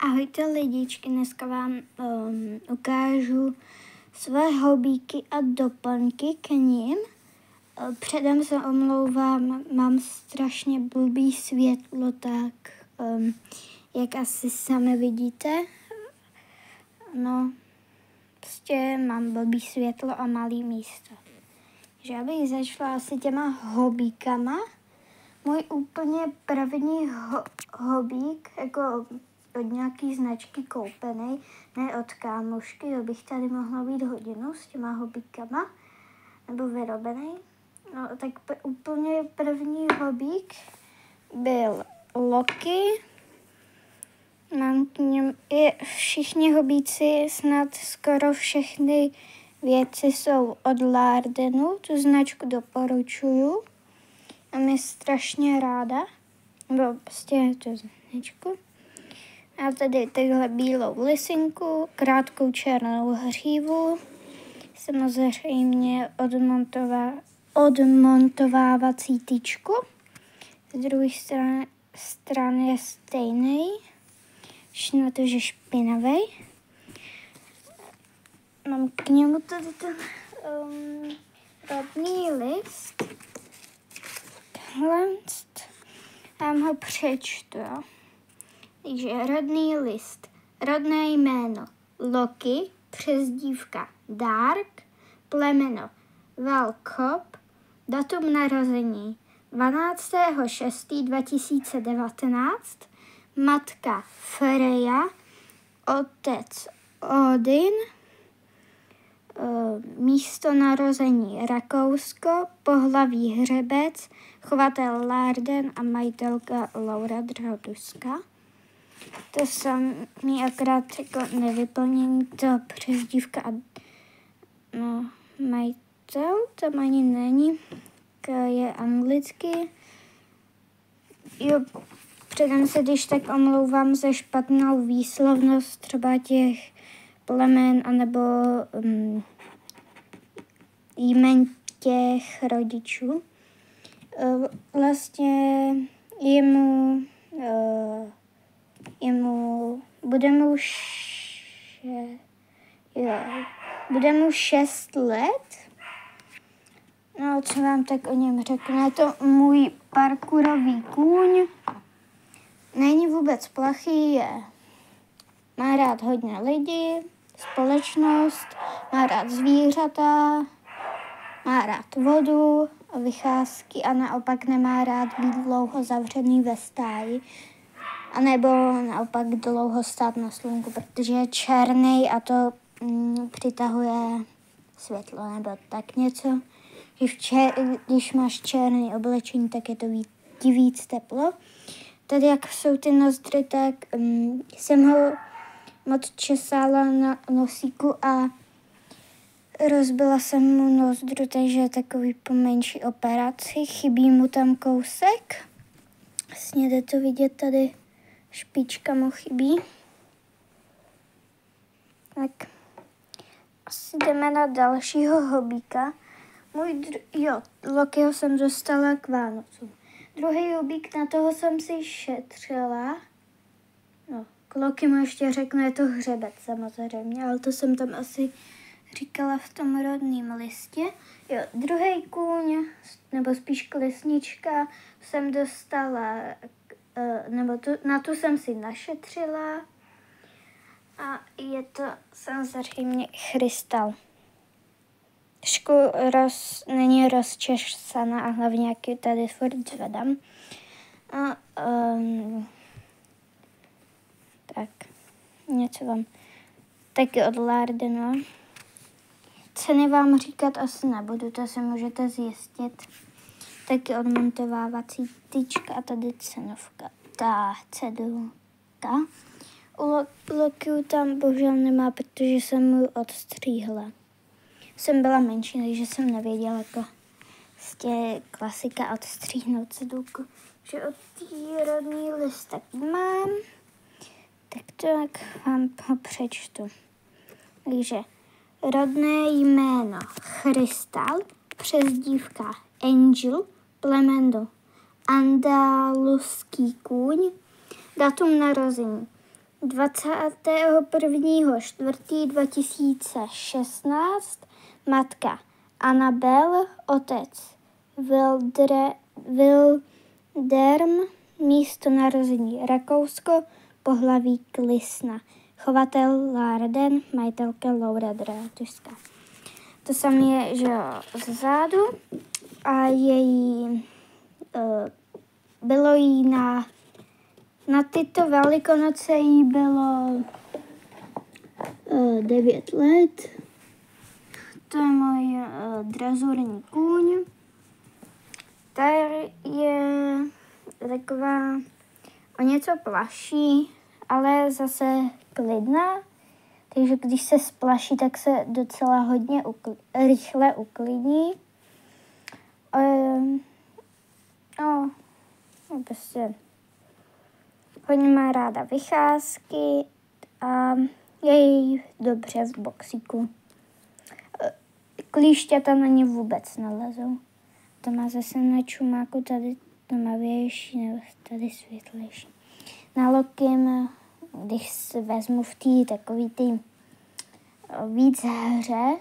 Ahojte lidičky, dneska vám ukážu své hobíky a doplňky k nim. Předem se omlouvám, mám strašně blbý světlo, tak jak asi sami vidíte. No, prostě mám blbý světlo a malý místo. Že abych začala asi těma hobíkama. Můj úplně první hobík, jako od nějaký značky koupený, ne od kámošky, to bych tady mohla být hodinu s těma hobíkama, nebo vyrobený. No, tak úplně první hobík byl Loki. Mám k něm i všichni hobíci, snad skoro všechny věci jsou od Lardenu, tu značku doporučuju. Mám je strašně ráda, nebo prostě tu značku. A tady takhle bílou lisinku, krátkou černou hřívu, samozřejmě odmontovávací tyčku. Z druhé strany je stejný, na to, že špinavý. Mám k němu tady ten rodný list. Já vám ho přečtu, jo. Takže rodný list, rodné jméno Loki, přezdívka Dark, plemeno Valkop, datum narození 12.6.2019, matka Freja, otec Odin, místo narození Rakousko, pohlaví hřebec, chovatel Larden a majitelka Laura Droduska. To jsem mi akorát jako nevyplním, to přezdívka a majitel, tam ani není, je anglicky. Jo, předem se když tak omlouvám za špatnou výslovnost třeba těch plemen anebo jmen těch rodičů. Vlastně bude mu 6 let. No, co vám tak o něm řeknu, je to můj parkourový kůň. Není vůbec plachý, má rád hodně lidí, společnost, má rád zvířata, má rád vodu, vycházky a naopak nemá rád být dlouho zavřený ve stáji. A nebo naopak dlouho stát na slunku, protože je černý a to přitahuje světlo nebo tak něco. Když máš černý oblečení, tak je to víc teplo. Tady jak jsou ty nozdry, tak jsem ho moc česala na nosíku a rozbila jsem mu nozdru, takže je takový pomenší operaci. Chybí mu tam kousek. Vlastně jde to vidět tady, špička mu chybí. Tak asi jdeme na dalšího hobíka. Lokiho jsem dostala k Vánocům. Druhý hobík, na toho jsem si šetřila. No, k Lokimu ještě řeknu, je to hřebec samozřejmě, ale to jsem tam asi říkala v tom rodném listě. Jo, druhý kůň, nebo spíš klesnička, jsem dostala, na tu jsem si našetřila. A je to samozřejmě Krystal. Trošku není rozčesaná a hlavně jak ji tady furt zvedám. Tak, něco vám taky od Lardenu. Ceny vám říkat asi nebudu, to si můžete zjistit. Taky odmontovávací tyčka a tady cenovka, ta cedulka. U Lokiu tam bohužel nemá, protože jsem mu odstříhla. Jsem byla menší, takže jsem nevěděla, jako klasika odstříhnout cedulku. Že od té rodný listek mám, tak to jak vám ho přečtu. Takže rodné jméno Krystal, přezdívka Angel, plemeno andaluský kůň, datum narození 21.4.2016 matka Anabel, otec Wilderm, místo narození Rakousko, pohlaví Klisna, chovatel Larden, majitelka Laura Dratušská. To samé je, že zezadu a její bylo jí na tyto Velikonoce jí bylo 9 let. To je můj drazurní kůň. Tady je taková o něco plaší, ale zase klidná. Takže když se splaší, tak se docela hodně rychle uklidní. Prostě hodně má ráda vycházky a je jí dobře v boxíku. Klíšťata na ně vůbec nelezou. To má zase na čumáku tady tmavější nebo tady světlejší. Na Lokim, když si vezmu v té takový ty víc hře,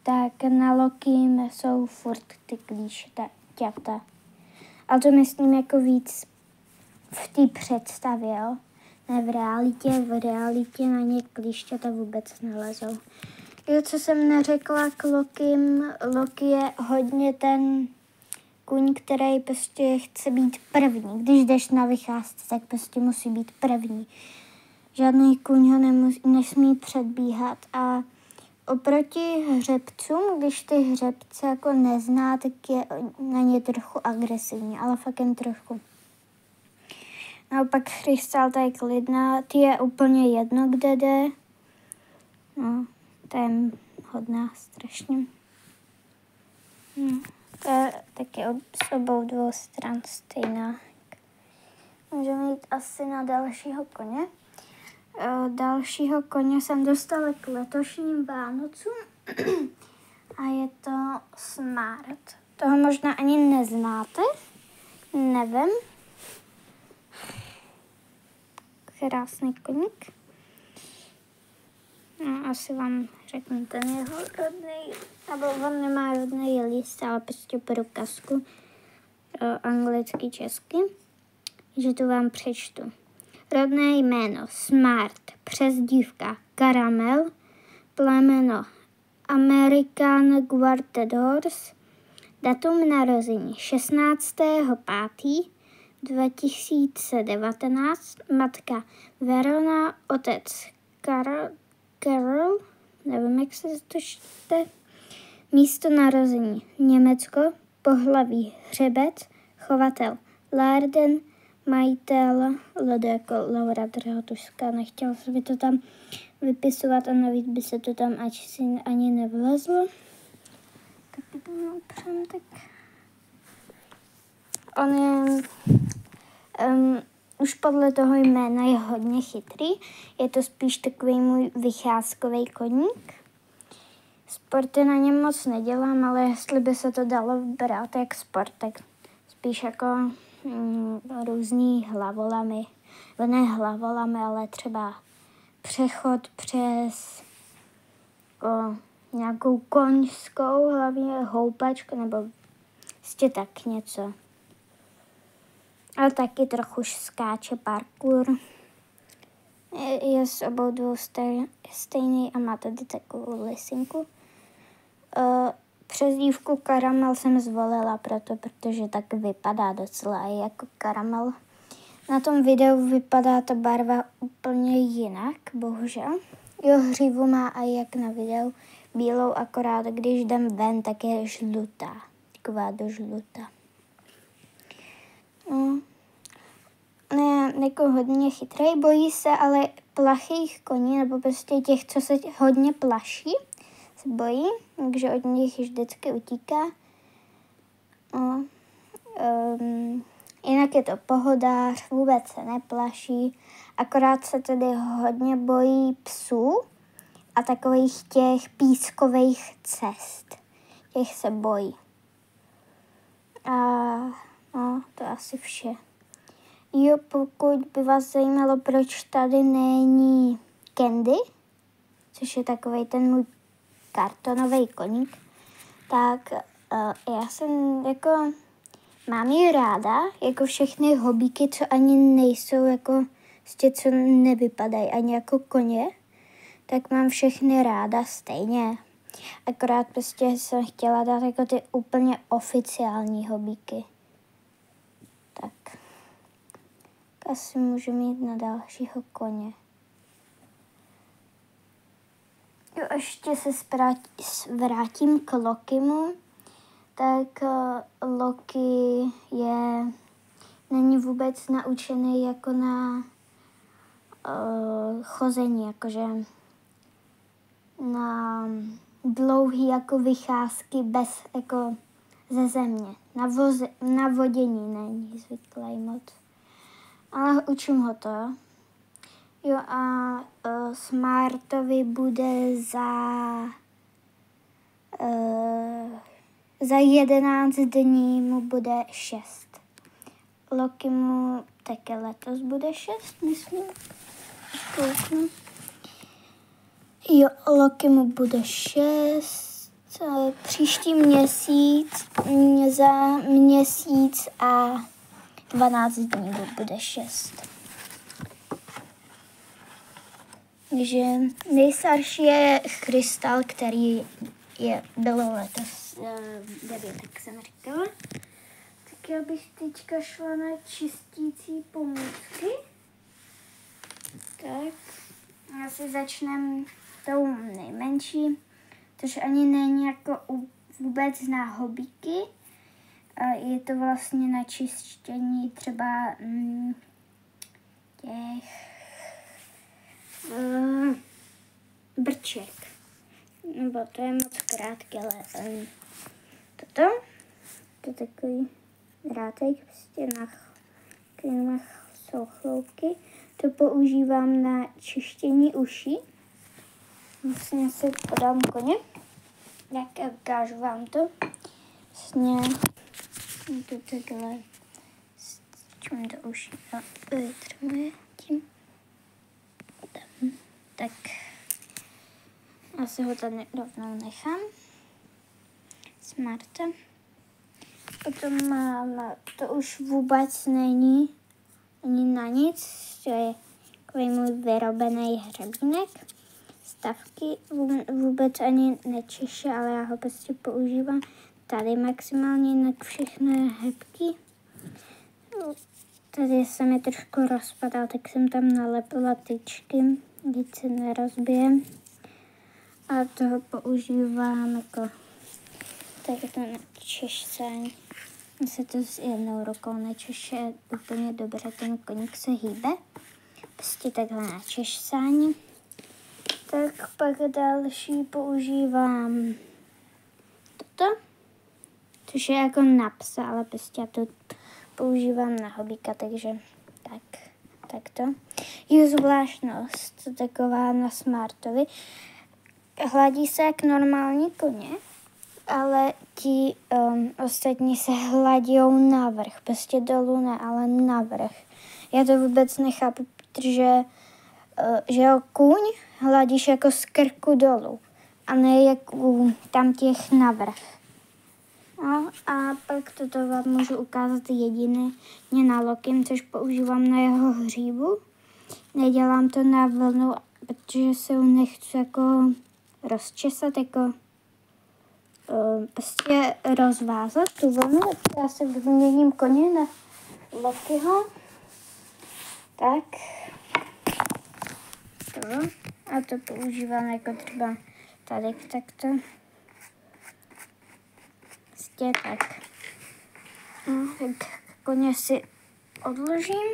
tak na Lokim jsou furt ty klíšťata. Ale to myslím jako víc v té představě, jo? Ne v realitě. V realitě na ně klíšťata vůbec nelezou. Jo, co jsem neřekla k Lokim, Loki je hodně ten kůň, který prostě chce být první. Když jdeš na vycházce, tak prostě musí být první. Žádný kůň ho nesmí předbíhat. A oproti hřebcům, když ty hřebce jako nezná, tak je na ně trochu agresivní, ale fakt jen trochu. Naopak Krystal je klidná, ty je úplně jedno, kde jde. No, to je hodná strašně. To je taky s obou dvou stran stejná. Můžeme jít asi na dalšího koně. Dalšího koně jsem dostala k letošním Vánocům a je to Smart. Toho možná ani neznáte, nevím. Krásný koník. No, asi vám řeknu ten jeho rodný, nebo on nemá rodný list, ale prostě průkazku anglicky, česky, že to vám přečtu. Rodné jméno Smart, přezdívka Karamel, plemeno American Quarter Horse, datum narození 16.5.2019, matka Verona, otec Carol, nevím, jak se to čte, místo narození Německo, pohlaví hřebec, chovatel Larden, majitel jako Laura Dratušská. Nechtěl by to tam vypisovat a navíc by se to tam ani nevlezlo. Tak to napřem, tak. On je už podle toho jména je hodně chytrý. Je to spíš takový můj vycházkový koník. Sporty na něm moc nedělám, ale jestli by se to dalo brát jak sport, tak spíš jako různý hlavolamy. Ne hlavolamy, ale třeba přechod přes nějakou koňskou, hlavně houpačku nebo prostě tak něco. Ale taky trochu skáče parkour. Je s obou dvou stejný a má tady takovou lisinku. Přezdívku Karamel jsem zvolila protože tak vypadá docela jako karamel. Na tom videu vypadá ta barva úplně jinak, bohužel. Jo, hřívu má i jak na videu bílou, akorát když jdem ven, tak je žlutá. Taková dožlutá. No. Ne, jako hodně chytrý, bojí se ale plachých koní, nebo prostě těch, co se hodně plaší, se bojí, takže od nich vždycky utíká. Jinak je to pohodář, vůbec se neplaší, akorát se tedy hodně bojí psů a takových těch pískových cest. Těch se bojí. A no, to asi vše. Jo, pokud by vás zajímalo, proč tady není Candy, což je takovej ten můj kartonový koník, tak já jsem jako, mám ji ráda, jako všechny hobíky, co ani nejsou jako, co nevypadají ani jako koně, tak mám všechny ráda stejně. Akorát prostě jsem chtěla dát jako ty úplně oficiální hobíky. Tak. Asi můžu mít na dalšího koně. Jo, ještě se vrátím k Lokimu. Tak Loki není vůbec naučený jako na chození, jakože na dlouhý jako vycházky bez jako ze země. Na vodění není zvyklý moc. Ale učím ho to. Jo a Smartovi bude za 11 dní mu bude 6. Loki mu také letos bude 6, myslím. Kouknu. Jo, Loki mu bude 6. Příští měsíc, za měsíc a 12 dní bude 6. Takže nejstarší je Krystal, který byl letos 9, jak jsem říkala. Tak já bych teďka šla na čistící pomůcky. Tak, já si začnem tou nejmenší, což ani není jako vůbec na hobíky. Je to vlastně na čištění třeba těch brček. Nebo to je moc krátké, ale to je takový drátek prostě na jsou chloupky. To používám na čištění uší. Vlastně si podám koně. Tak ukážu vám to. Vlastně to takhle čím do uší a vytrhuje tím. Tak já si ho tady rovnou nechám. Smarta. Potom mám, to už vůbec není ani na nic. To je takový můj vyrobený hřebínek. Stavky vůbec ani nečiše, ale já ho prostě používám tady maximálně na všechny hebky. Tady se mi trošku rozpadal, tak jsem tam nalepila tyčky, když se nerozbije. A toho používám jako tak to na češsání. Se to s jednou rukou nečeše úplně dobře, ten koník se hýbe. Prostě takhle na češsání. Tak pak další používám toto, což je jako na psa, ale prostě já to používám na hobíka, takže takto. Je zvláštnost taková na Smartovi. Hladí se jak normální koně, ale ti ostatní se hladijou navrch, prostě dolů ne, ale navrch. Já to vůbec nechápu, protože že jo, kůň hladíš jako z krku dolů a ne jak u tam těch navrch. No a pak toto vám můžu ukázat jedině na Lokim, což používám na jeho hříbu. Nedělám to na vlnu, protože se ho nechci jako rozčesat, jako prostě rozvázat tu vlnu. Já se vyměním koně na Lokiho. Tak. To. A to používám jako třeba tady takto. Prostě tak. No, tak koně si odložím.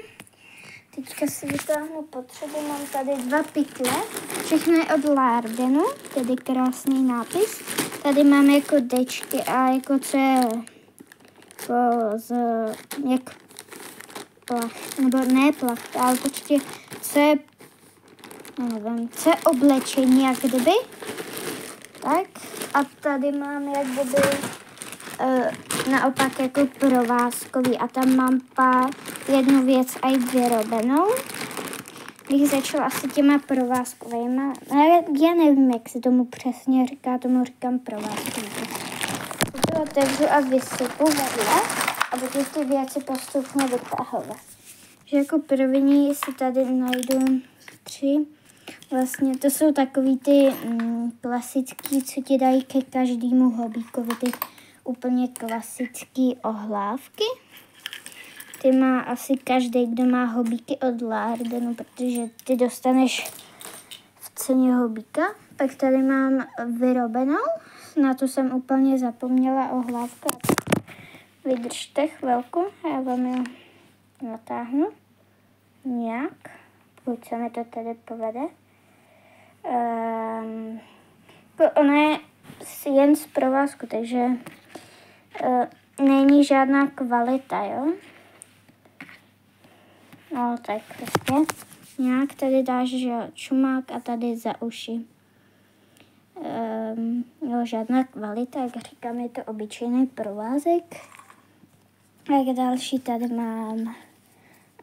Teďka si vytáhnu potřebu. Mám tady 2 pytle. Všechno je od Lardenu, tedy krásný nápis. Tady mám jako dečky a jako co je jako jak plach, nebo ne plach, ale prostě co je, nevím, co je oblečení, jak kdyby. Tak a tady mám jak kdyby naopak jako provázkový a tam mám jednu věc aj vyrobenou. Bych začala asi těma provázkovýma, já nevím, jak se tomu přesně říká, tomu říkám provázkový. To otevřu a vysypu vedle a budu ty věci postupně vytahovat. Že jako první si tady najdu 3. Vlastně to jsou takový ty klasický, co ti dají ke každému hobíkovi, ty úplně klasický ohlávky. Ty má asi každý, kdo má hobíky od Lardenu, protože ty dostaneš v ceně hobíka. Pak tady mám vyrobenou, na to jsem úplně zapomněla ohlávka. Vydržte chvilku, já vám ji natáhnu nějak, pokud se mi to tady povede. Ona je jen z provázku, takže není žádná kvalita, jo. No tak prostě nějak tady dáš, že čumák a tady za uši. Jo, žádná kvalita, jak říkám, je to obyčejný provázek. A další tady mám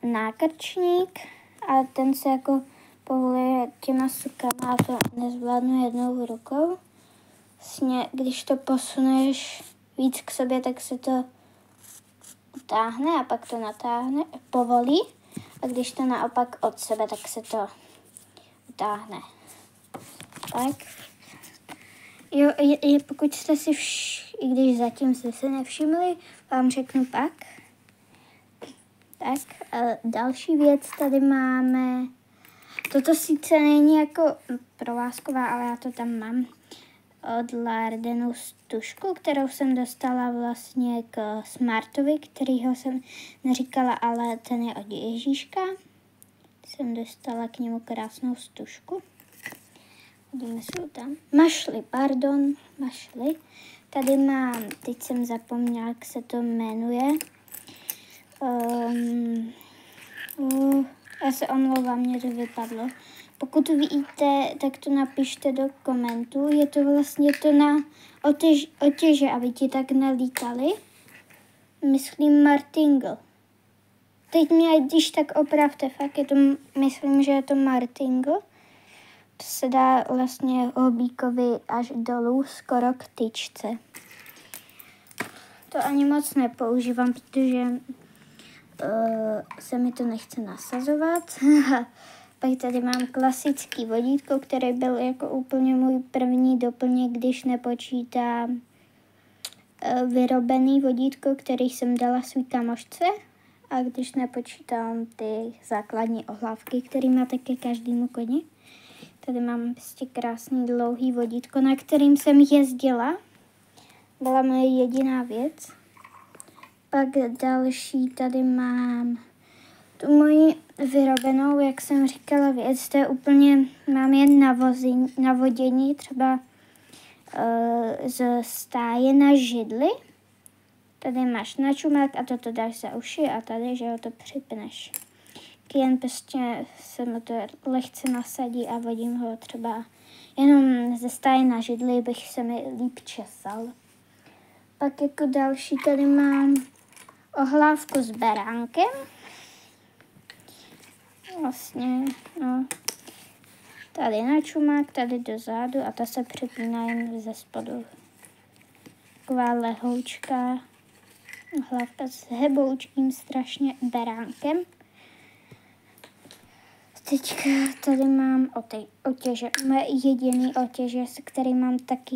nákrčník a ten se jako povoluje těma sukama a to nezvládnu jednou rukou. Vlastně, když to posuneš víc k sobě, tak se to utáhne a pak to natáhne, povolí. A když to naopak od sebe, tak se to utáhne. Tak. Jo, pokud jste si i když zatím jste si nevšimli, vám řeknu pak. Tak, a další věc tady máme. Toto sice není jako provázková, ale já to tam mám od Lardenu stužku, kterou jsem dostala vlastně k Smartovi, kterýho jsem neříkala, ale ten je od Ježíška. Jsem dostala k němu krásnou stužku. Hodíme si ho tam. Mašly. Tady mám, teď jsem zapomněla, jak se to jmenuje. Já se omlouvám, mě to vypadlo. Pokud víte, tak to napište do komentů. Je to vlastně to na otěže, aby ti tak nelítali. Myslím Martingale. Teď mě když tak opravte, fakt je to, myslím, že je to Martingale. To se dá vlastně hobíkovi až dolů, skoro k tyčce. To ani moc nepoužívám, protože se mi to nechce nasazovat. Pak tady mám klasický vodítko, který byl jako úplně můj první doplněk, když nepočítám vyrobený vodítko, který jsem dala svý kamošce. A když nepočítám ty základní ohlávky, který má také každému koni. Tady mám prostě krásný dlouhý vodítko, na kterým jsem jezdila. Byla moje jediná věc. Pak další tady mám tu moji vyrobenou, jak jsem říkala, věc. To je úplně, mám jen na vodění, třeba z stáje na židli. Tady máš na čumák a toto dáš za uši a tady, že ho to připneš. Jen prostě se mu to lehce nasadí a vodím ho třeba jenom ze stáje na židli, bych se mi líp česal. Pak jako další tady mám ohlávku s beránkem. Vlastně, no, tady na čumák, tady dozadu a ta se připíná jen ze spodu. Taková lehoučka, ohlávka s heboučkým strašně beránkem. Teďka tady mám otěže, moje jediný otěže, s kterým mám taky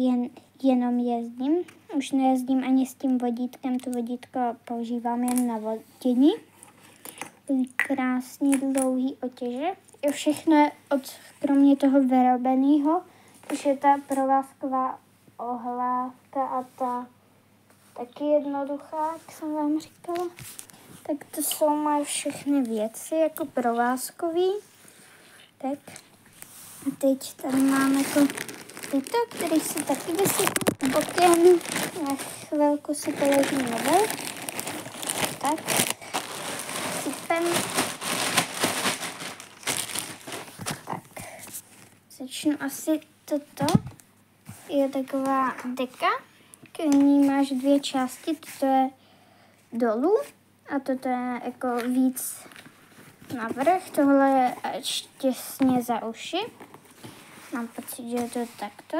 jenom jezdím. Už nejezdím ani s tím vodítkem, to vodítko používám jen na vodění. Krásný dlouhý otěže. Je všechno kromě toho vyrobeného, což je ta provázková ohlávka a ta taky jednoduchá, jak jsem vám říkala. Tak to jsou moje všechny věci jako provázkový. Tak a teď tady máme jako tyto, který se taky vysypou bokem. Na chvilku si položím level. Tak, sypem. Tak, začnu asi toto. Je taková deka, ní máš dvě části, toto je dolů a toto je jako víc navrch, tohle je těsně za uši. Mám pocit, že je to takto.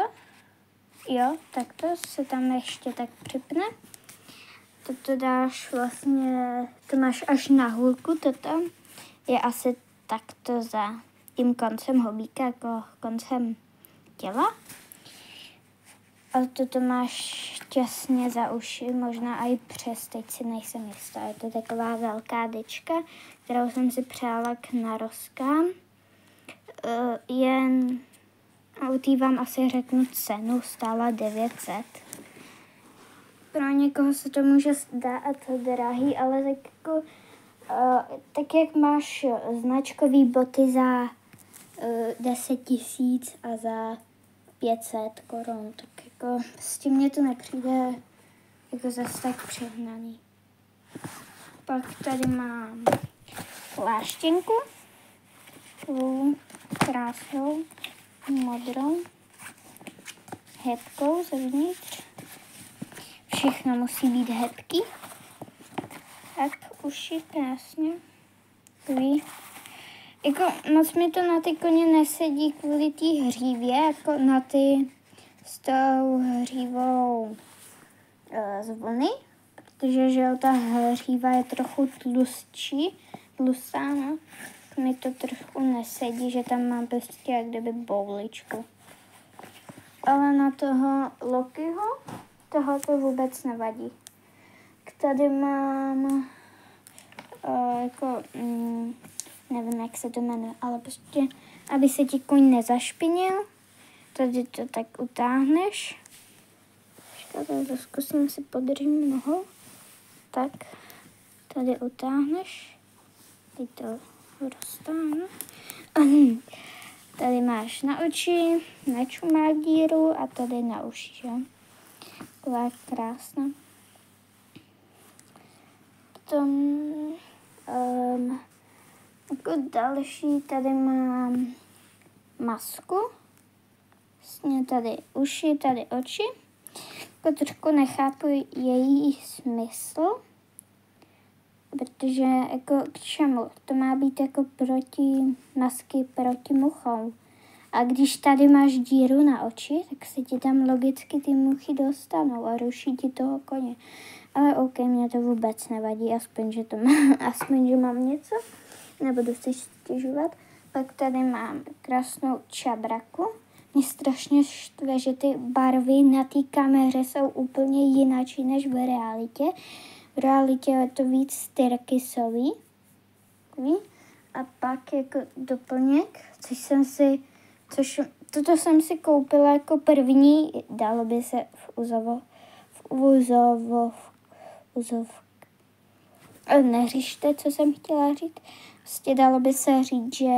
Jo, takto se tam ještě tak připne. Toto dáš vlastně, to máš až na hůlku, toto je asi takto za tím koncem hobíka, jako koncem těla. A toto máš těsně za uši, možná i přes, teď si nejsem jistá. Je to taková velká dečka, kterou jsem si přála k narozkám. Jen u vám asi řeknu cenu, stála 900. Pro někoho se to může zdát drahý, ale tak, jako, tak jak máš značkový boty za 10 000 a za 500 korun, tak jako s tím mě to nepřijde jako zase tak přehnaný. Pak tady mám pláštěnku, krásnou, modrou, hebkou zevnitř. Všechno musí být hebký. Tak uši krásně. Takový. Jako moc mi to na ty koně nesedí kvůli té hřívě, jako na ty s tou hřívou z vlny, protože že ta hříva je trochu tlustá, no. Mi to trochu nesedí, že tam mám prostě jak kdyby bouličku. Ale na toho Lokiho toho to vůbec nevadí. Tady mám nevím, jak se to jmenuje, ale prostě, aby se ti koň nezašpinil, tady to tak utáhneš. Tady to zkusím si podržím nohou. Tak, tady utáhneš. Teď to roztáhnu. Tady máš na oči, na čumák díru a tady na uši, jo. Taková krásná. Potom jako další tady mám masku. Vlastně tady uši, tady oči. Jako trošku nechápu její smysl, protože jako k čemu? To má být jako masky proti muchům. A když tady máš díru na oči, tak se ti tam logicky ty muchy dostanou a ruší ti toho koně. Ale OK, mě to vůbec nevadí, aspoň, že mám něco. Nebudu si stěžovat. Pak tady mám krásnou čabraku. Mě strašně štve, že ty barvy na té kameře jsou úplně jináčí než v realitě. V realitě je to víc tyrkysový. A pak jako doplněk, toto jsem si koupila jako první, dalo by se neříšte, co jsem chtěla říct. Vlastně dalo by se říct, že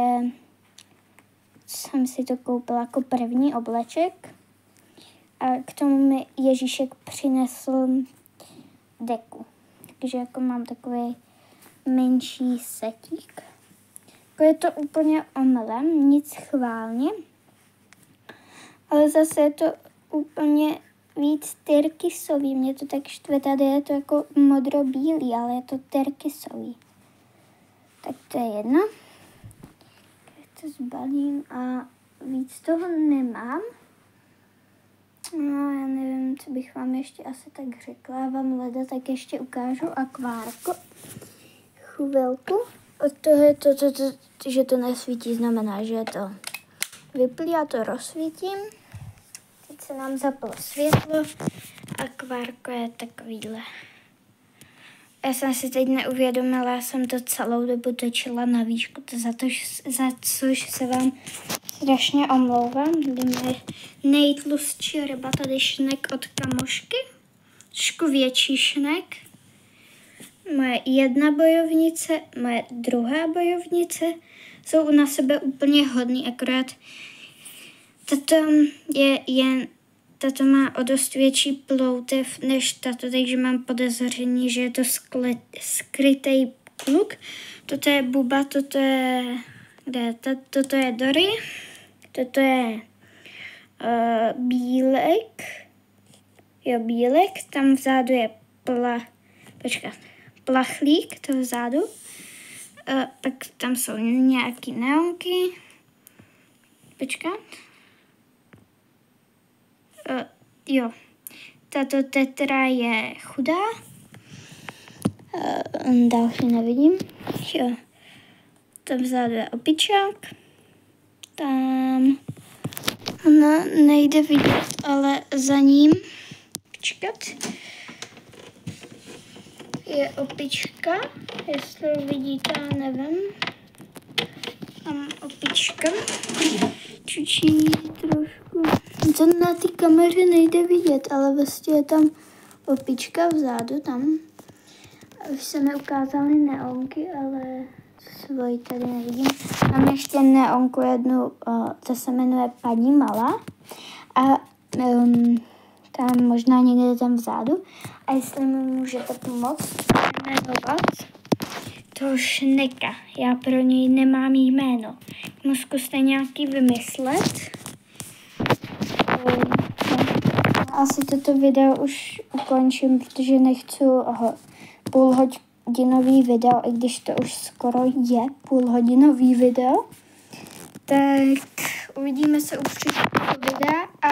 jsem si to koupila jako první obleček a k tomu mi Ježíšek přinesl deku. Takže jako mám takový menší setík. Jako je to úplně omylem, nic chválně, ale zase je to úplně víc tyrkysový. Mě to tak štve, tady je to jako modro-bílý, ale je to tyrkysový. Tak to je jedno. Tak to zbalím a víc toho nemám. No, já nevím, co bych vám ještě asi tak řekla. Já vám leda tak ještě ukážu akvárko. Chvilku. Od toho je to, že to nesvítí, znamená, že je to vyplý, já to rozsvítím. Teď se nám zaplo světlo. Akvárko je takovýhle. Já jsem si teď neuvědomila, já jsem to celou dobu točila na výšku, za což se vám strašně omlouvám. Moje nejtlustší ryba, tady šnek od kamošky, trošku větší šnek. Moje jedna bojovnice, moje druhá bojovnice jsou na sebe úplně hodný, akorát tato má o dost větší ploutev než tato, takže mám podezření, že je to skrytý kluk. Toto je Buba, toto je Dory, toto je Bílek Jo, bílek, tam vzadu je plachlík toho vzadu. Pak tam jsou nějaký neonky. Počkat. Jo, tato tetra je chudá. Další nevidím. Jo. Tam vzadu je opičák. Tam ona nejde vidět, ale za ním, počkat, je opička, jestli ho vidíte, nevím. Tam opička čučí trošku. To na té kameře nejde vidět, ale vlastně je tam opička vzadu tam. Už se mi ukázaly neonky, ale svoji tady nevidím. Mám ještě neonku jednu, ta se jmenuje Paní Malá. A tam možná někde tam vzadu. A jestli mi můžete pomoct jmenovat toho šneka. Já pro něj nemám jméno. Zkuste nějaký vymyslet. Asi toto video už ukončím, protože nechci půlhodinový video, i když to už skoro je půlhodinový video. Tak uvidíme se u příštího videa a